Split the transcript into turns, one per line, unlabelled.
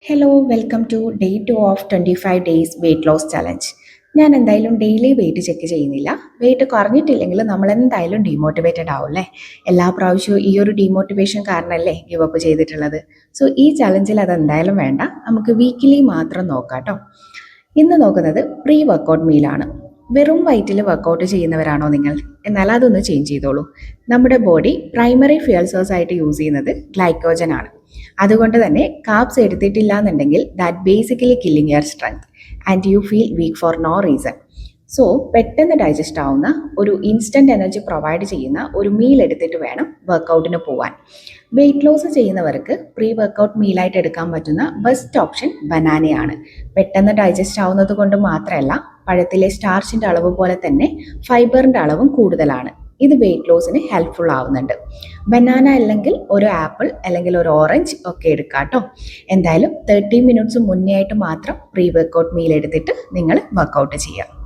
Hello welcome to day 2 of 25 days weight loss challenge. ഞാൻ എന്തായാലും daily weight check ചെയ്യുന്നില്ല. Weight കുറഞ്ഞിട്ടില്ലെങ്കിൽ നമ്മൾ എന്തായാലും ഡീമോട്ടിവേറ്റഡ് ആവും അല്ലേ? എല്ലാ പ്രാവശ്യവും ഈ ഒരു ഡീമോട്ടിവേഷൻ കാരണമല്ലേ ഗിവ് അപ്പ് ചെയ്തിട്ടുള്ളത്. സോ ഈ ചലഞ്ചിൽ അതെന്തായാലും വേണ്ട, നമുക്ക് വീക്കിലി മാത്രം നോക്കാം കേട്ടോ. ഇന്ന് നോക്കുന്നത് പ്രീ വർക്കൗട്ട് മീലാണ്. വെറും വയറ്റിൽ വർക്കൗട്ട് ചെയ്യുന്നവരാണോ നിങ്ങൾ? എന്നാൽ അതൊന്ന് ചേഞ്ച് ചെയ്തോളൂ. നമ്മുടെ ബോഡി പ്രൈമറി ഫ്യൂൽ സോഴ്സ് ആയിട്ട് യൂസ് ചെയ്യുന്നത് ഗ്ലൈക്കോജൻ ആണ്. അതുകൊണ്ട് തന്നെ കാർബ്സ് എടുത്തിട്ടില്ല എന്നുണ്ടെങ്കിൽ that basically killing your strength and you feel weak for no reason. So പെട്ടെന്ന് ഡൈജസ്റ്റ് ആവുന്ന ഒരു ഇൻസ്റ്റൻറ്റ് എനർജി പ്രൊവൈഡ് ചെയ്യുന്ന ഒരു മീൽ എടുത്തിട്ട് വേണം വർക്കൗട്ടിന് പോവാൻ. വെയിറ്റ് ലോസ് ചെയ്യുന്നവർക്ക് പ്രീ വർക്കൗട്ട് മീലായിട്ട് എടുക്കാൻ പറ്റുന്ന ബെസ്റ്റ് ഓപ്ഷൻ ബനാനയാണ്. പെട്ടെന്ന് ഡൈജസ്റ്റ് ആവുന്നത് കൊണ്ട് മാത്രമല്ല, പഴത്തിലെ സ്റ്റാർച്ചിൻ്റെ അളവ് പോലെ തന്നെ ഫൈബറിൻ്റെ അളവും കൂടുതലാണ്. ഇത് വെയിറ്റ് ലോസിന് ഹെൽപ്ഫുൾ ആവുന്നുണ്ട്. ബനാന അല്ലെങ്കിൽ ഒരു ആപ്പിൾ അല്ലെങ്കിൽ ഒരു ഓറഞ്ച് ഒക്കെ എടുക്കാം കേട്ടോ. എന്തായാലും 30 മിനിറ്റ്സ് മുന്നേ ആയിട്ട് മാത്രം പ്രീ വർക്കൗട്ട് മീൽ എടുത്തിട്ട് നിങ്ങൾ വർക്കൗട്ട് ചെയ്യുക.